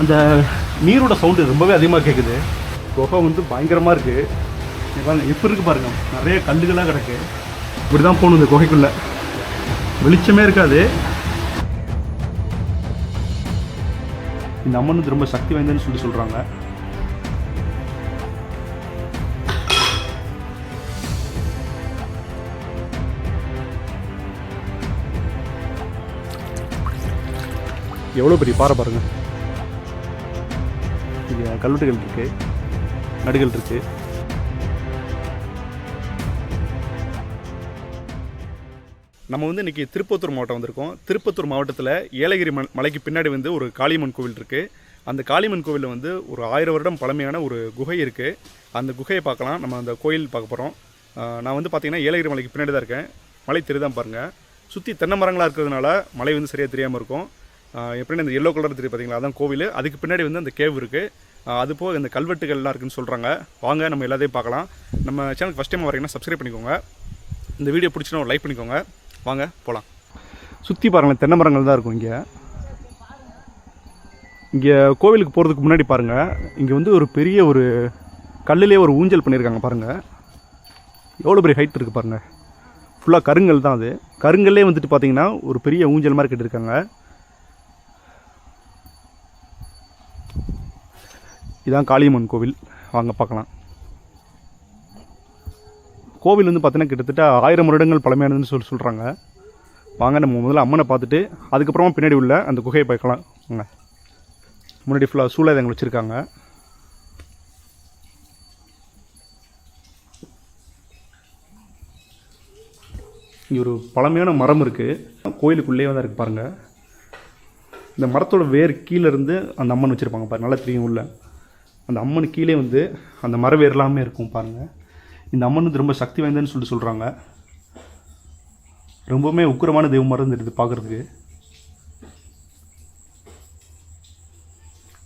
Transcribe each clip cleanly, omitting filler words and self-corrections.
அந்த நீரோட சவுண்டு ரொம்பவே அதிகமாக கேட்குது. குகை வந்து பயங்கரமாக இருக்குது. பாருங்கள் இப்போ இருக்குது பாருங்கள், நிறைய கல்லுகளாக கிடக்கு. இப்படி தான் போகணும் இந்த குகைக்குள்ளே, வெளிச்சமே இருக்காது. இந்த அம்மன் வந்து ரொம்ப சக்தி வாய்ந்ததுன்னு சொல்லி சொல்கிறாங்க. எவ்வளோ பெரிய பாறை பாருங்கள். இங்கே கல்வெட்டுகள் இருக்குது, நடுகள் இருக்குது. நம்ம வந்து இன்றைக்கி திருப்பத்தூர் மாவட்டம் வந்திருக்கோம். திருப்பத்தூர் மாவட்டத்தில் ஏலகிரி மலைக்கு பின்னாடி வந்து ஒரு காளியம்மன் கோவில் இருக்குது. அந்த காளியம்மன் கோவிலில் வந்து ஒரு 1000 வருடம் பழமையான ஒரு குகை இருக்குது. அந்த குகையை பார்க்கலாம். நம்ம அந்த கோயில் பார்க்க போகிறோம். நான் வந்து பார்த்திங்கன்னா ஏலகிரி மலைக்கு பின்னாடி தான் இருக்கேன். மலை தெரியுதான் பாருங்கள். சுற்றி தென்னை மரங்களாக இருக்கிறதுனால மலை வந்து சரியாக தெரியாமல் இருக்கும். எப்படின்னா இந்த எல்லோ கலர் தெரியும் பார்த்தீங்களா, அதான் கோவில். அதுக்கு பின்னாடி வந்து அந்த கேவ் இருக்குது. அது போக இந்த கல்வெட்டுகள்லாம் இருக்குதுன்னு சொல்கிறாங்க. வாங்க நம்ம எல்லாத்தையும் பார்க்கலாம். நம்ம சேனலுக்கு ஃபஸ்ட் டைம் வரீங்கன்னா சப்ஸ்கிரைப் பண்ணிக்கோங்க. இந்த வீடியோ பிடிச்சினா ஒரு லைக் பண்ணிக்கோங்க. வாங்க போகலாம். சுற்றி பாருங்கள், தென்னை மரங்கள் தான் இருக்கும் இங்கே. இங்கே கோவிலுக்கு போகிறதுக்கு முன்னாடி பாருங்கள், இங்கே வந்து ஒரு பெரிய ஒரு கல்லுலேயே ஒரு ஊஞ்சல் பண்ணியிருக்காங்க பாருங்கள். எவ்வளோ பெரிய ஹைட் இருக்குது பாருங்கள். ஃபுல்லாக கருங்கல் தான். அது கருங்கல்லே வந்துட்டு பார்த்தீங்கன்னா ஒரு பெரிய ஊஞ்சல் மாதிரி கட்டியிருக்காங்க. இதான் காளியம்மன் கோவில். வாங்க பார்க்கலாம். கோவில் வந்து பார்த்தீங்கன்னா கிட்டத்தட்ட 1000 வருடங்கள் பழமையானதுன்னு சொல்கிறாங்க. வாங்க நம்ம முதல்ல அம்மனை பார்த்துட்டு அதுக்கப்புறமா பின்னாடி உள்ள அந்த குகையை பார்க்கலாம். வாங்க. முன்னாடி ஃபுல்லாக சூழாயுதங்கள் வச்சுருக்காங்க. இங்கே ஒரு பழமையான மரம் இருக்குது, கோயிலுக்குள்ளேயே தான் இருக்குது பாருங்கள். இந்த மரத்தோட வேர் கீழே இருந்து அந்த அம்மன் வச்சுருப்பாங்க பாருங்கள், நல்லா தெரியும் உள்ள. அந்த அம்மனு கீழே வந்து அந்த மர வேர் எல்லாமே இருக்கும் பாருங்கள். இந்த அம்மன் வந்து ரொம்ப சக்தி வாய்ந்ததுன்னு சொல்கிறாங்க. ரொம்பவுமே உக்கிரமான தெய்வம் மாதிரி இருந்துடுது பார்க்குறதுக்கு.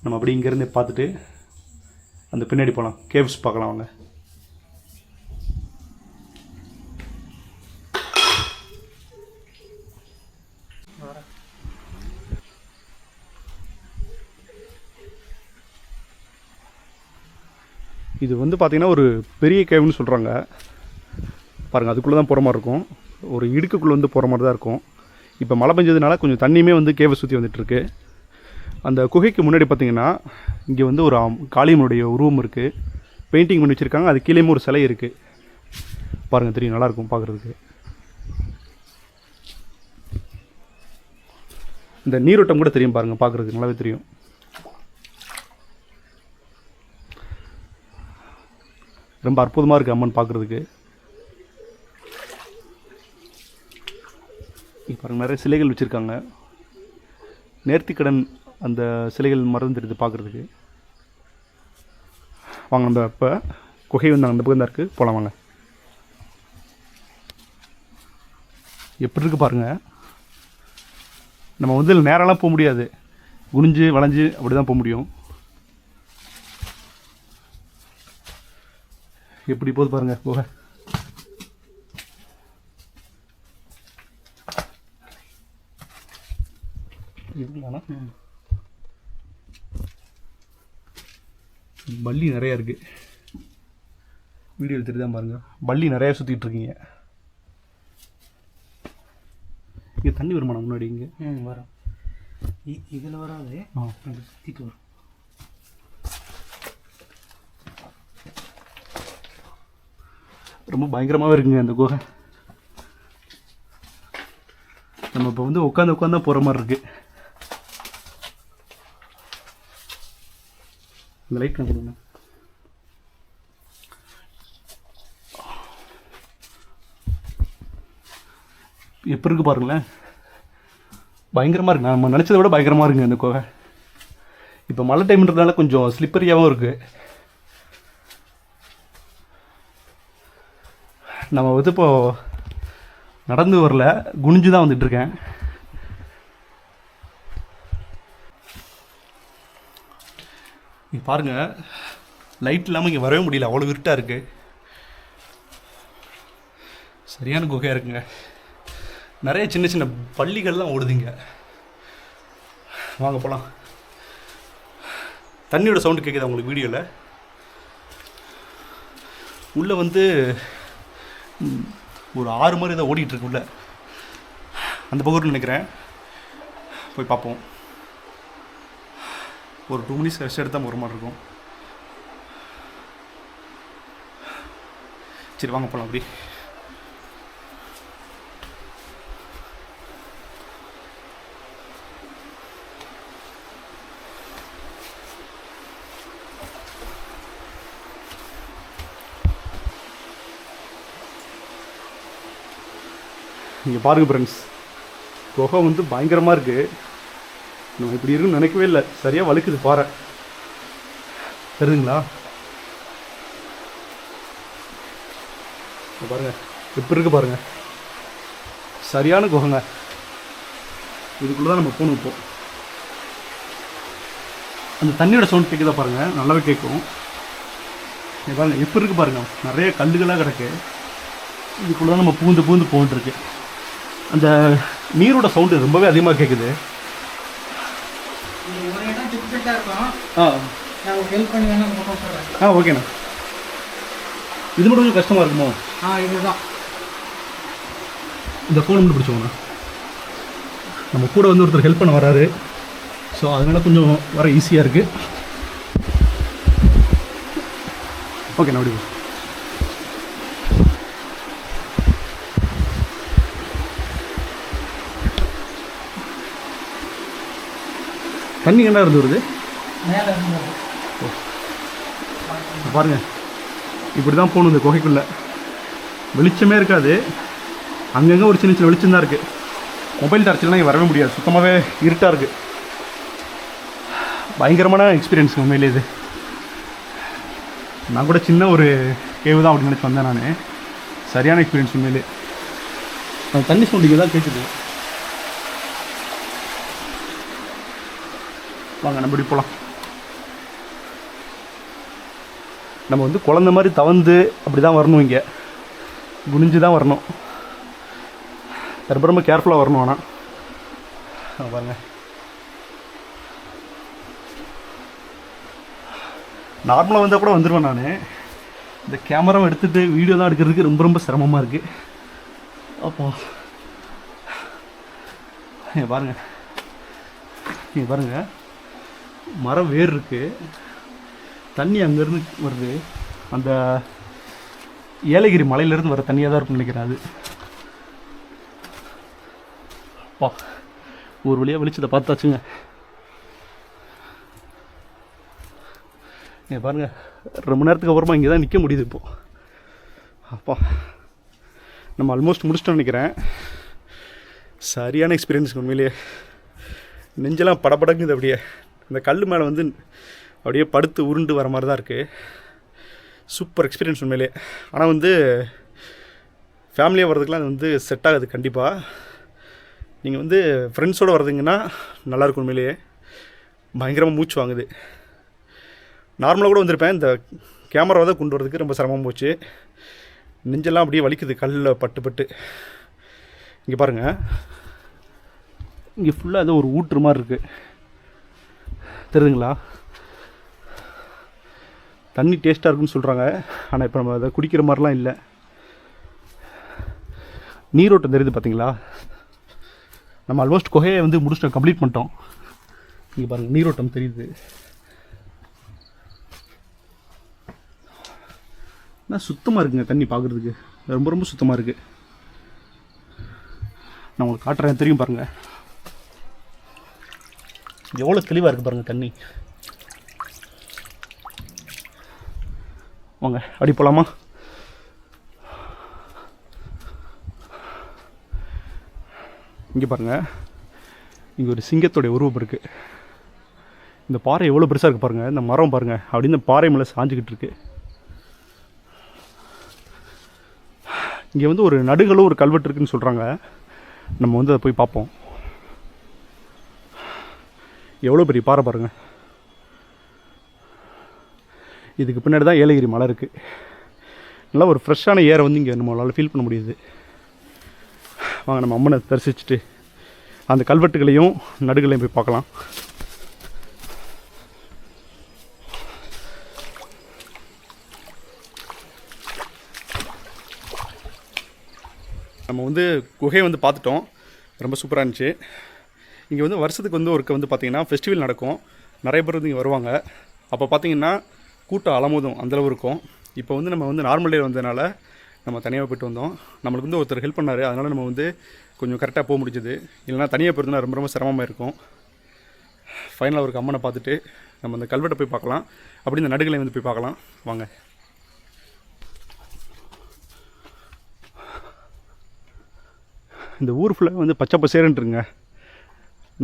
நம்ம அப்படி இங்கேருந்து பார்த்துட்டு அந்த பின்னாடி போகலாம், கேவ்ஸ் பார்க்கலாம் வாங்க. இது வந்து பார்த்திங்கன்னா ஒரு பெரிய கேவ்னு சொல்கிறாங்க பாருங்கள். அதுக்குள்ளே தான் போகிற மாதிரி இருக்கும். ஒரு இடுக்குக்குள்ளே வந்து போகிற மாதிரி தான் இருக்கும். இப்போ மழை பெஞ்சதுனால கொஞ்சம் தண்ணியுமே வந்து கேவை சுற்றி வந்துட்டுருக்கு. அந்த குகைக்கு முன்னாடி பார்த்திங்கன்னா இங்கே வந்து ஒரு காளியம்மனுடைய உருவம் இருக்குது, பெயிண்டிங் பண்ணி வச்சுருக்காங்க. அது கீழேயுமே ஒரு சிலை இருக்குது பாருங்கள், தெரியும், நல்லாயிருக்கும் பார்க்குறதுக்கு. இந்த நீரோட்டம் கூட தெரியும் பாருங்கள், பார்க்குறதுக்கு நல்லாவே தெரியும். ரொம்ப அற்புதமாக இருக்குது அம்மன் பார்க்குறதுக்கு. பாருங்கள், நிறைய சிலைகள் வச்சுருக்காங்க. நேர்த்திக்கடன் அந்த சிலைகள் மறந்துடுது பார்க்குறதுக்கு. வாங்க நம்ம இப்போ குகை வந்து அந்த பக்கம் தான் இருக்குது, போகலாம் வாங்க. எப்படி இருக்குது பாருங்கள். நம்ம வந்து நேரெல்லாம் போக முடியாது, குனிஞ்சு வளைஞ்சு அப்படி தான் போக முடியும். எப்படி போகுது பாருங்கள் குகை. பல்லி நிறையா இருக்குது, வீடியோ எடுத்துகிட்டு தான் பாருங்கள். பல்லி நிறையா சுற்றிட்டு இருக்கீங்க. இங்கே தண்ணி வருமானம் முன்னாடி இங்கே வரும். இதில் வராது, சுற்றிட்டு வரும். ரொம்ப பயங்கரமாகவே இருக்குங்க அந்த குகை. நம்ம இப்போ வந்து உட்காந்து தான் போகிற மாதிரி இருக்குது. இந்த லைட் நான் கொடுங்க. எப்போ இருக்குது பாருங்களேன், பயங்கரமாக இருக்குது. நம்ம நினச்சதை விட பயங்கரமாக இருக்குங்க இந்த குகை. இப்போ மழை டைம்ன்றதுனால கொஞ்சம் ஸ்லிப்பரியாகவும் இருக்குது. நம்ம வந்து இப்போது நடந்து வரல, குனிஞ்சு தான் வந்துட்டுருக்கேன். இங்கே பாருங்கள், லைட் இல்லாமல் இங்கே வரவே முடியல, அவ்வளோ இருட்டாக இருக்குது. சரியான குகையாக இருக்குங்க. நிறைய சின்ன சின்ன பள்ளிகள்லாம் ஓடுதுங்க. வாங்க போகலாம். தண்ணியோட சவுண்டு கேட்குது உங்களுக்கு வீடியோவில். உள்ளே வந்து ஒரு 6 மாதிரி தான் ஓடிட்டுருக்கு உள்ள. அந்த பக்கம் நினைக்கிறேன், போய் பார்ப்போம். ஒரு 2 மினிட்ஸ் ரெஸ்ட் எடுத்தால் ஒரு மாதிரி இருக்கும். சரி வாங்க போகலாம். அப்படி இங்கே பாருங்கள் ஃப்ரெண்ட்ஸ், குகை வந்து பயங்கரமாக இருக்குது. நம்ம இப்படி இருக்குன்னு நினைக்கவே இல்லை. சரியாக வழுக்குது பாறை, தெரியுதுங்களா? பாருங்கள் எப்படி இருக்குது பாருங்கள், சரியான குகைங்க. இதுக்குள்ளே தான் நம்ம போகணும். இப்போ அந்த தண்ணியோட சவுண்ட் கேட்குதா பாருங்கள், நல்லாவே கேட்கும். பாருங்கள் எப்படி இருக்குது பாருங்கள், நிறைய கல்லுகளாக கிடக்கு. இதுக்குள்ளே தான் நம்ம பூந்து போகணுருக்கு. அந்த நீரோட சவுண்டு ரொம்பவே அதிகமாக கேட்குது. ஓகேண்ணா. இது மட்டும் கொஞ்சம் கஷ்டமாக இருக்குமோ? இதுதான் இந்த ஃபோன் மட்டும் பிடிச்சோங்கண்ணா. நம்ம கூட வந்து ஒருத்தர் ஹெல்ப் பண்ண வராரு. ஸோ அதனால் கொஞ்சம் வர ஈஸியாக இருக்குது. ஓகேண்ணா, அப்படி தண்ணி என்ன இருந்து வருது பாருங்க. இப்படி தான் போகணும் இந்த குகைக்குள்ளே. வெளிச்சமே இருக்காது, அங்கங்கே ஒரு சின்ன வெளிச்சம் தான் இருக்குது. மொபைல் டார்ச்லாம் இங்கே வரவே முடியாது, சுத்தமாகவே இருட்டாக இருக்குது. பயங்கரமான எக்ஸ்பீரியன்ஸ் உண்மையிலே இது. நான் கூட சின்ன ஒரு கேவு தான் அப்படின்னு நினச்சி வந்தேன் நான். சரியான எக்ஸ்பீரியன்ஸ் உண்மையிலே. அந்த தண்ணி சவுண்டிங்க தான் கேட்குது. வாங்க நம்ம இப்படி போகலாம். நம்ம வந்து குழந்த மாதிரி தவந்து அப்படி தான் வரணும். இங்கே குனிஞ்சு தான் வரணும். ரொம்ப ரொம்ப கேர்ஃபுல்லாக வரணும். ஆனால் பாருங்க, நார்மலாக வந்தால் கூட வந்துடுவேன் நான். இந்த கேமராவை எடுத்துகிட்டு வீடியோ தான் எடுக்கிறதுக்கு ரொம்ப ரொம்ப சிரமமாக இருக்குது. அப்போ பாருங்க, நீங்கள் பாருங்கள், மரம் வேர் இருக்குது, தண்ணி அங்கேருந்து வருது. அந்த ஏலகிரி மலையிலேருந்து வர தண்ணியாக தான் இருக்குன்னு நினைக்கிறேன். அது அப்பா ஒரு வழியாக வெளிச்சத்தை பார்த்தாச்சுங்க. பாருங்கள், ரொம்ப நேரத்துக்கு அப்புறமா இங்கே தான் நிற்க முடியுது இப்போது. அப்பா நம்ம ஆல்மோஸ்ட் முடிச்சிட்டோம்னு நினைக்கிறேன். சரியான எக்ஸ்பீரியன்ஸ் உண்மையிலேயே. நெஞ்செல்லாம் படபடங்குது. அப்படியே இந்த கல் மேலே வந்து அப்படியே படுத்து உருண்டு வர மாதிரி தான் இருக்குது. சூப்பர் எக்ஸ்பீரியன்ஸ் உண்மையிலே. ஆனால் வந்து ஃபேமிலியாக வர்றதுக்கெலாம் அது வந்து செட் ஆகுது கண்டிப்பாக. நீங்கள் வந்து ஃப்ரெண்ட்ஸோடு வர்றதுங்கன்னா நல்லாயிருக்கும் உண்மையிலேயே. பயங்கரமாக மூச்சு வாங்குது. நார்மலாக கூட வந்திருப்பேன், இந்த கேமராவை தான் கொண்டு வரதுக்கு ரொம்ப சிரமமாக போச்சு. நெஞ்செல்லாம் அப்படியே வலிக்குது கல்லில் பட்டு. இங்கே பாருங்கள், இங்கே ஃபுல்லாக ஏதோ ஒரு ஊற்று மாதிரி இருக்குது, தெரியுதுங்களா? தண்ணி டேஸ்ட்டாக இருக்குன்னு சொல்கிறாங்க. ஆனால் இப்போ நம்ம அதை குடிக்கிற மாதிரிலாம் இல்லை. நீரோட்டம் தெரியுது பார்த்தீங்களா? நம்ம ஆல்மோஸ்ட் குகையை வந்து முடிச்சிட்டோம், கம்ப்ளீட் பண்ணிட்டோம். இங்கே பாருங்கள், நீரோட்டம் தெரியுது. ஆனால் சுத்தமாக இருக்குங்க தண்ணி, பார்க்குறதுக்கு ரொம்ப ரொம்ப சுத்தமாக இருக்குது. நான் உங்களுக்கு காட்டுறேன், தெரியும் பாருங்கள் எவ்வளோ தெளிவாக இருக்குது பாருங்கள் தண்ணி. வாங்க அப்படி போகலாமா? இங்கே பாருங்கள், இங்கே ஒரு சிங்கத்தோடைய உருவம் இருக்குது. இந்த பாறை எவ்வளோ பெருசாக இருக்குது பாருங்கள். இந்த மரம் பாருங்கள், அப்படி இந்த பாறை மேலே சாஞ்சிக்கிட்டு இருக்கு. இங்கே வந்து ஒரு நடுகளும் ஒரு கல்வெட்டு இருக்குன்னு சொல்கிறாங்க. நம்ம வந்து அதை போய் பார்ப்போம். எவ்வளோ பெரிய பாறை பாருங்கள். இதுக்கு பின்னாடி தான் ஏலகிரி மலை இருக்குது. நல்லா ஒரு ஃப்ரெஷ்ஷான ஏரை வந்து இங்கே நம்மளால் ஃபீல் பண்ண முடியுது. வாங்க நம்ம அம்மனை தரிசிச்சுட்டு அந்த கல்வெட்டுகளையும் நடுகளையும் போய் பார்க்கலாம். நம்ம வந்து குகையை வந்து பார்த்துட்டோம். ரொம்ப சூப்பராக இருந்துச்சு. இங்கே வந்து வருஷத்துக்கு வந்து ஒருக்க வந்து பார்த்திங்கன்னா ஃபெஸ்டிவல் நடக்கும். நிறைய பேர் வந்து இங்கே வருவாங்க. அப்போ பார்த்திங்கன்னா கூட்டம் அலமோதும் அந்தளவு இருக்கும். இப்போ வந்து நம்ம வந்து நார்மல் டே வந்ததுனால நம்ம தனியாக போய்ட்டு வந்தோம். நம்மளுக்கு வந்து ஒருத்தர் ஹெல்ப் பண்ணார். அதனால் நம்ம வந்து கொஞ்சம் கரெக்டாக போக முடிஞ்சுது. இல்லைனா தனியாக போயிருந்தா ரொம்ப ரொம்ப சிரமமாக இருக்கும். ஃபைனலாக ஒரு அம்மனை பார்த்துட்டு நம்ம அந்த கல்வெட்டை போய் பார்க்கலாம். அப்படி இந்த நடுகளை வந்து போய் பார்க்கலாம் வாங்க. இந்த ஊர் ஃபுல்லாக வந்து பச்சை பசேருன்ட்டுருங்க.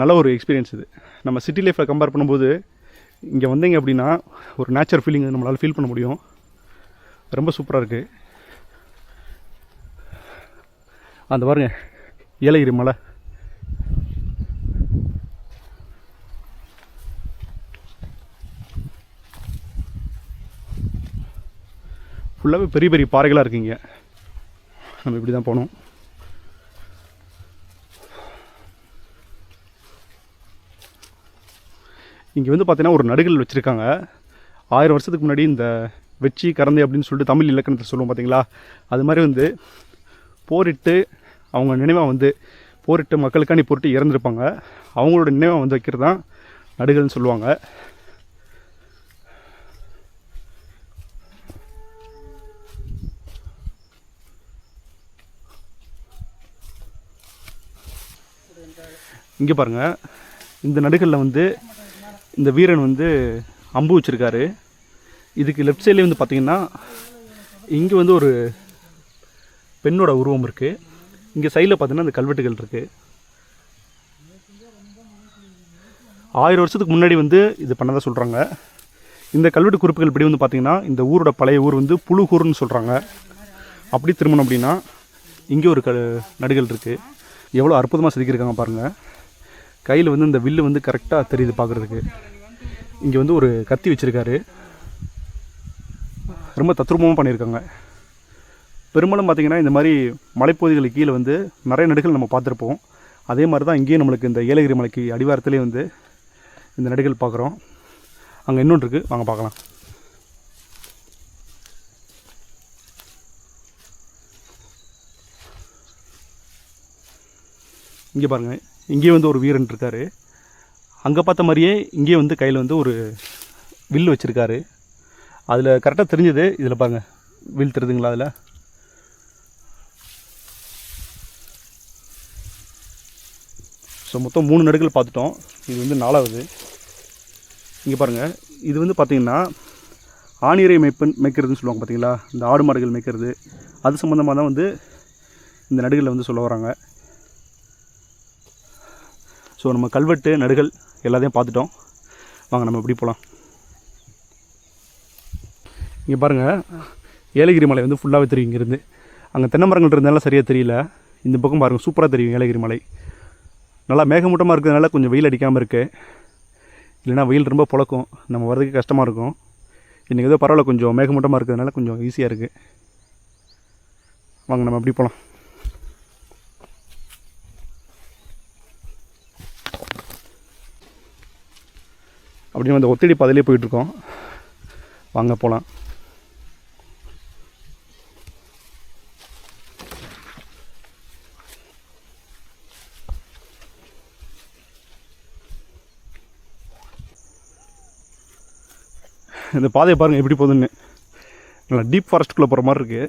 நல்ல ஒரு எக்ஸ்பீரியன்ஸ் இது. நம்ம சிட்டி லைஃப்பில் கம்பேர் பண்ணும்போது இங்கே வந்தீங்க அப்படின்னா ஒரு நேச்சர் ஃபீலிங் நம்மளால் ஃபீல் பண்ண முடியும். ரொம்ப சூப்பராக இருக்குது. அந்த பாருங்க ஏலகிரி மலை. ஃபுல்லாகவே பெரிய பெரிய பாறைகளாக இருக்குங்க. நம்ம இப்படி தான் போகணும். இங்கே வந்து பார்த்தீங்கன்னா ஒரு நடுகள் வச்சுருக்காங்க. 1000 வருஷத்துக்கு முன்னாடி இந்த வெச்சி கரந்தை அப்படின்னு சொல்லிட்டு தமிழ் இலக்கணத்தில் சொல்லுவோம் பார்த்தீங்களா, அது மாதிரி வந்து போரிட்டு அவங்க நினைவாக வந்து போரிட்டு மக்களுக்காண்டி போரிட்டு இறந்துருப்பாங்க. அவங்களோட நினைவாக வந்து வைக்கிறது தான் நடுகள்னு சொல்லுவாங்க. இங்கே பாருங்கள், இந்த நடுகளில் வந்து இந்த வீரன் வந்து அம்பு வச்சுருக்காரு. இதுக்கு லெஃப்ட் சைட்லேயே வந்து பார்த்திங்கன்னா இங்கே வந்து ஒரு பெண்ணோட உருவம் இருக்குது. இங்கே சைடில் பார்த்தீங்கன்னா இந்த கல்வெட்டுகள் இருக்குது. 1000 வருஷத்துக்கு முன்னாடி வந்து இது பண்ணதாக சொல்கிறாங்க. இந்த கல்வெட்டு குறிப்புகள் படி வந்து பார்த்திங்கன்னா இந்த ஊரோட பழைய ஊர் வந்து புழுகூர்னு சொல்கிறாங்க. அப்படி திரும்பணும் அப்படின்னா இங்கே ஒரு நடுகள் இருக்குது. எவ்வளோ அற்புதமாக செதுக்கியிருக்காங்க பாருங்கள். கையில் வந்து இந்த வில்லு வந்து கரெக்டாக தெரியுது பார்க்குறதுக்கு. இங்கே வந்து ஒரு கத்தி வச்சுருக்காரு. ரொம்ப தத்ரூபமாக பண்ணியிருக்காங்க. பெரும்பாலும் பார்த்திங்கன்னா இந்த மாதிரி மலைப்பகுதிகளுக்கு கீழே வந்து நிறைய நடுகள் நம்ம பார்த்துருப்போம். அதே மாதிரி தான் இங்கேயும் நம்மளுக்கு இந்த ஏலகிரி மலைக்கு அடிவாரத்துலேயே வந்து இந்த நடுகள் பார்க்குறோம். அங்கே இன்னொன்று இருக்குது, வாங்க பார்க்கலாம். இங்கே பாருங்கள், இங்கே வந்து ஒரு வீரன் இருக்கார். அங்கே பார்த்த மாதிரியே இங்கே வந்து கையில் வந்து ஒரு வில் வச்சுருக்காரு. அதில் கரெக்டாக தெரிஞ்சது. இதில் பாருங்கள் வில் தெரியுதுங்களா? அதில் ஸோ மொத்தம் 3 நடுகள் பார்த்துட்டோம். இது வந்து 4வது. இங்கே பாருங்கள், இது வந்து பார்த்திங்கன்னா ஆணிரை மேய்க்கிறதுன்னு சொல்லுவாங்க பார்த்தீங்களா, இந்த ஆடு மாடுகள் மேய்க்கிறது. அது சம்மந்தமாக தான் வந்து இந்த நடுகளில் வந்து சொல்ல வராங்க. ஸோ நம்ம கல்வெட்டு நடுகள் எல்லாத்தையும் பார்த்துட்டோம். வாங்க நம்ம இப்படி போகலாம். இங்கே பாருங்கள், ஏலகிரி மலை வந்து ஃபுல்லாகவே தெரியும் இங்கேருந்து. அங்கே தென்னை மரங்கள் இருந்தாலும் சரியாக தெரியல. இந்த பக்கம் பாருங்கள், சூப்பராக தெரியும் ஏலகிரி மலை. நல்லா மேகமூட்டமாக இருக்கிறதுனால கொஞ்சம் வெயில் அடிக்காமல் இருக்குது. இல்லைனா வெயில் ரொம்ப பொழக்கும், நம்ம வர்றதுக்கு கஷ்டமாக இருக்கும். இன்றைக்கி ஏதோ பரவாயில்ல, கொஞ்சம் மேகமூட்டமாக இருக்கிறதுனால கொஞ்சம் ஈஸியாக இருக்குது. வாங்க நம்ம இப்படி போகலாம். அப்படின்னு அந்த ஒத்தடி பாதையிலே போயிட்டுருக்கோம். வாங்க போகலாம். இந்த பாதையை பாருங்கள் எப்படி போகுதுன்னு. நல்லா டீப் ஃபாரஸ்ட்டுக்குள்ளே போகிற மாதிரி இருக்குது.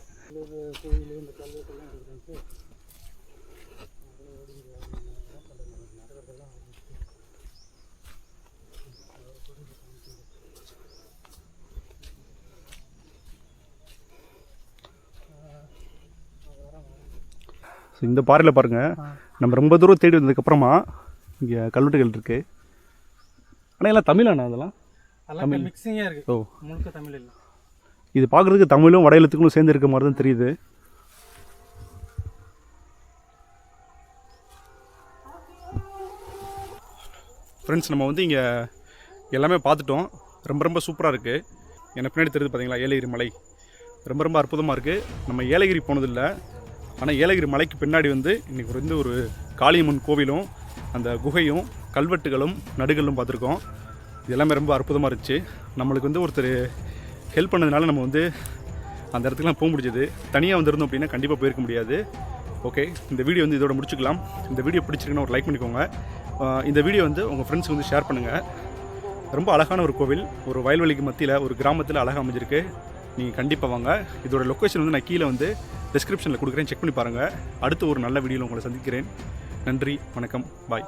ஸோ இந்த பாறையில் பாருங்கள், நம்ம ரொம்ப தூரம் தேடி வந்ததுக்கப்புறமா இங்கே கல்வெட்டுகள் இருக்குது. ஆனால் எல்லாம் தமிழாண்ணா? அதெல்லாம் தமிழ் மிக்சிங்காக இருக்குது. ஓ, முழுக்க தமிழ் இல்லை. இது பார்க்குறதுக்கு தமிழும் வட எழுத்துக்களும் சேர்ந்து இருக்க மாதிரி தான் தெரியுது. ஃப்ரெண்ட்ஸ், நம்ம வந்து இங்கே எல்லாமே பார்த்துட்டோம். ரொம்ப ரொம்ப சூப்பராக இருக்குது. எனக்கு பின்னாடி தெரியுது பார்த்தீங்களா ஏலகிரி மலை. ரொம்ப ரொம்ப அற்புதமாக இருக்குது. நம்ம ஏலகிரி போனதில்லை, ஆனால் ஏலகிரி மலைக்கு பின்னாடி வந்து இன்றைக்கி வந்து ஒரு காளியம்மன் கோவிலும் அந்த குகையும் கல்வெட்டுகளும் நடுகளும் பார்த்துருக்கோம். இது எல்லாமே ரொம்ப அற்புதமாக இருந்துச்சு. நம்மளுக்கு வந்து ஒருத்தர் ஹெல்ப் பண்ணதுனால நம்ம வந்து அந்த இடத்துக்குலாம் போக முடிஞ்சது. தனியாக வந்திருந்தோம் அப்படின்னா கண்டிப்பாக போயிருக்க முடியாது. ஓகே, இந்த வீடியோ வந்து இதோட முடிச்சுக்கலாம். இந்த வீடியோ பிடிச்சிருக்குன்னா ஒரு லைக் பண்ணிக்கோங்க. இந்த வீடியோ வந்து உங்கள் ஃப்ரெண்ட்ஸுக்கு வந்து ஷேர் பண்ணுங்கள். ரொம்ப அழகான ஒரு கோவில், ஒரு வயல்வெளிக்கு மத்தியில் ஒரு கிராமத்தில் அழகாக அமைஞ்சிருக்கு. நீங்கள் கண்டிப்பாக வாங்க. இதோட லொக்கேஷன் வந்து நான் கீழே வந்து டிஸ்கிரிப்ஷனில் கொடுக்குறேன், செக் பண்ணி பாருங்கள். அடுத்து ஒரு நல்ல வீடியோவில் உங்களை சந்திக்கிறேன். நன்றி, வணக்கம், பாய்.